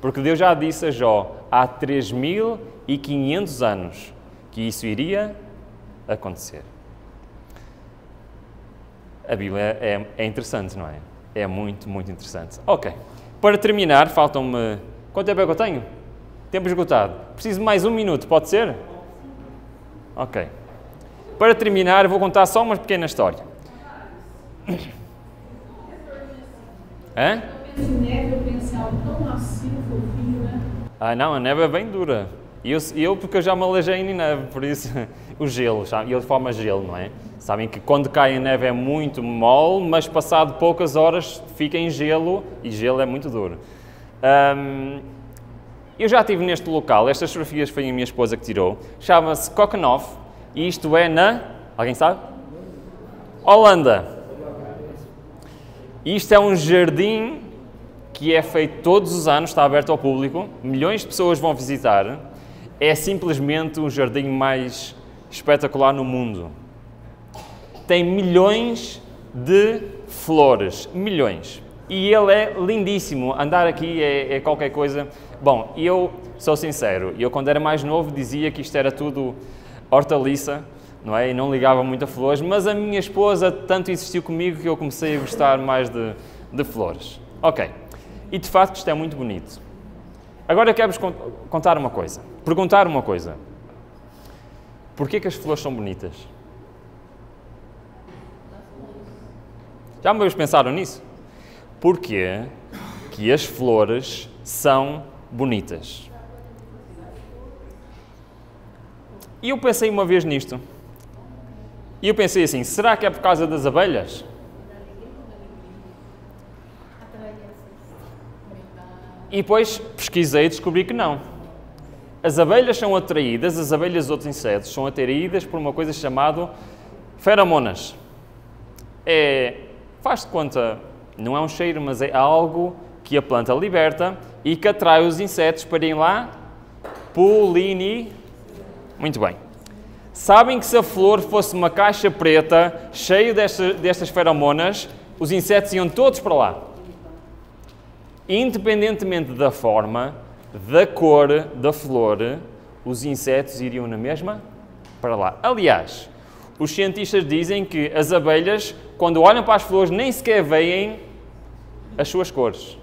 Porque Deus já disse a Jó há 3.500 anos que isso iria acontecer. A Bíblia é interessante, não é? É muito, muito interessante. Ok. Para terminar, faltam-me... Quanto tempo é que eu tenho? Tempo esgotado. Preciso de mais 1 minuto, pode ser? Ok. Para terminar, vou contar só uma pequena história. Hã? Neve, eu pensei algo tão macio, fofinho, né? Ah, não, a neve é bem dura. Eu porque eu já me aleijei em neve, por isso, o gelo, sabe? Ele forma gelo, não é? Sabem que quando cai a neve é muito mole, mas passado poucas horas fica em gelo, e gelo é muito duro. Eu já estive neste local, estas fotografias foi a minha esposa que tirou, chama-se Keukenhof, e isto é na... Alguém sabe? Holanda. Isto é um jardim que é feito todos os anos, está aberto ao público, milhões de pessoas vão visitar, é simplesmente o jardim mais espetacular no mundo. Tem milhões de flores, milhões. E ele é lindíssimo, andar aqui é qualquer coisa. Bom, eu sou sincero, eu quando era mais novo dizia que isto era tudo hortaliça, não é? E não ligava muito a flores, mas a minha esposa tanto insistiu comigo que eu comecei a gostar mais de flores. Ok, e de facto isto é muito bonito. Agora eu quero-vos contar uma coisa, perguntar uma coisa. Porquê que as flores são bonitas? Já uma vez pensaram nisso? Porquê que as flores são bonitas? E eu pensei uma vez nisto. E eu pensei assim, será que é por causa das abelhas? E depois pesquisei e descobri que não. As abelhas são atraídas, as abelhas e outros insetos são atraídas por uma coisa chamada feromonas. Faz de conta, não é um cheiro, mas é algo que a planta liberta e que atrai os insetos para irem lá Muito bem. Sabem que se a flor fosse uma caixa preta, cheia destas feromonas, os insetos iam todos para lá. Independentemente da forma, da cor da flor, os insetos iriam na mesma para lá. Aliás, os cientistas dizem que as abelhas, quando olham para as flores, nem sequer veem as suas cores.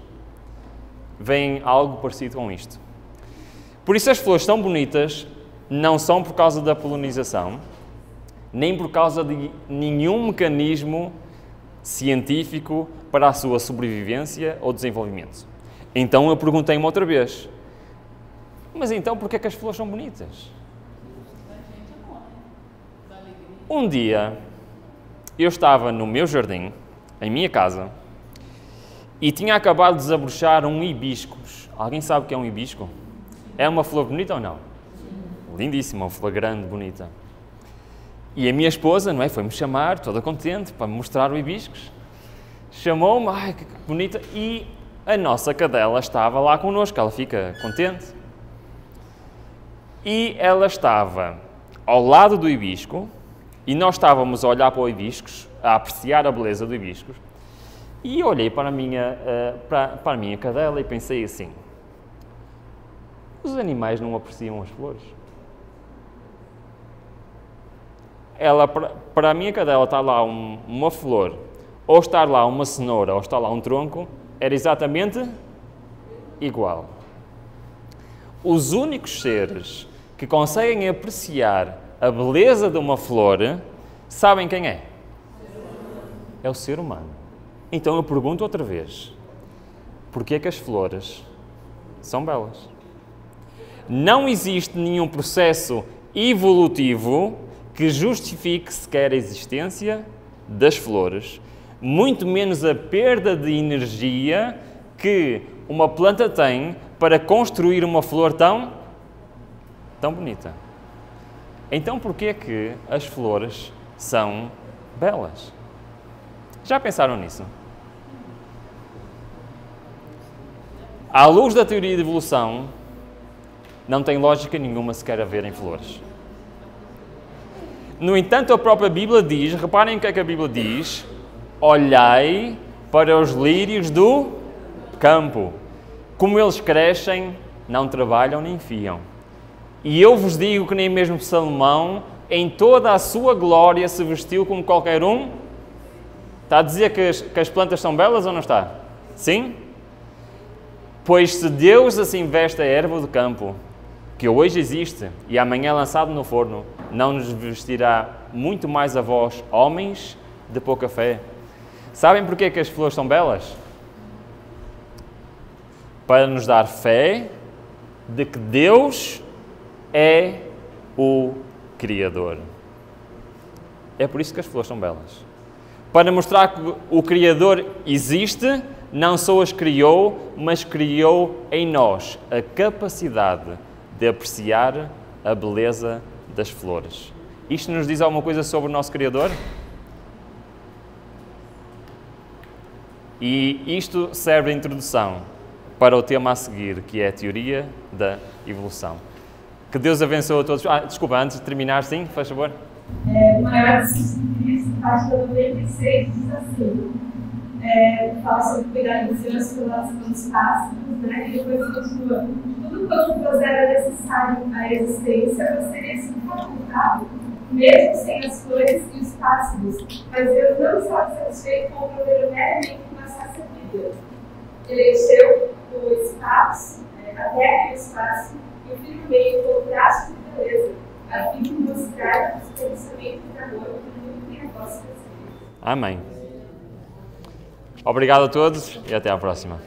Veem algo parecido com isto. Por isso as flores são bonitas, não são por causa da polinização, nem por causa de nenhum mecanismo científico para a sua sobrevivência ou desenvolvimento. Então eu perguntei-me outra vez, mas então porquê é que as flores são bonitas? Um dia, eu estava no meu jardim, em minha casa, e tinha acabado de desabrochar um hibiscus. Alguém sabe o que é um hibisco? É uma flor bonita ou não? Lindíssima, uma flor grande, bonita. E a minha esposa, não é, foi-me chamar, toda contente, para me mostrar o hibiscus. Chamou-me, ai, que bonita, e a nossa cadela estava lá connosco, ela fica contente. E ela estava ao lado do hibisco, e nós estávamos a olhar para o hibiscus, a apreciar a beleza do hibiscus, e olhei para a minha cadela e pensei assim, os animais não apreciam as flores? Para a minha cadela estar lá uma flor, ou estar lá uma cenoura, ou estar lá um tronco, era exatamente igual. Os únicos seres que conseguem apreciar a beleza de uma flor, sabem quem é? É o ser humano. Então eu pergunto outra vez, porquê é que as flores são belas? Não existe nenhum processo evolutivo que justifique sequer a existência das flores, muito menos a perda de energia que uma planta tem para construir uma flor tão bonita. Então, porquê é que as flores são belas? Já pensaram nisso? À luz da teoria de evolução, não tem lógica nenhuma sequer haver em flores. No entanto, a própria Bíblia diz, reparem o que é que a Bíblia diz, olhai para os lírios do campo. Como eles crescem, não trabalham nem fiam. E eu vos digo que nem mesmo Salomão, em toda a sua glória, se vestiu como qualquer um. Está a dizer que as plantas são belas ou não está? Sim? Pois se Deus assim veste a erva do campo, que hoje existe e amanhã é lançado no forno, não nos vestirá muito mais a vós, homens de pouca fé. Sabem porquê que as flores são belas? Para nos dar fé de que Deus é o Criador. É por isso que as flores são belas. Para mostrar que o Criador existe, não só as criou, mas criou em nós a capacidade de apreciar a beleza das flores. Isto nos diz alguma coisa sobre o nosso Criador? E isto serve de introdução para o tema a seguir, que é a teoria da evolução. Que Deus abençoe a todos. Desculpa, antes de terminar, sim, faz favor. O maior Cristo, página 96, diz assim, fala sobre cuidar dos seus pelos pássaros, né? E depois continua. Tudo quanto vos era necessário à existência, você teria sido facultado, mesmo sem as flores e os pássaros. Mas Deus não estava satisfeito com o prover meramente uma sacia vida. Ele encheu o espaço, a terra e o espaço, e o firmamento com traços de beleza, a fim de mostrar os pensamentos de amor que nunca tem a vossa. Amém. Obrigado a todos e até à próxima.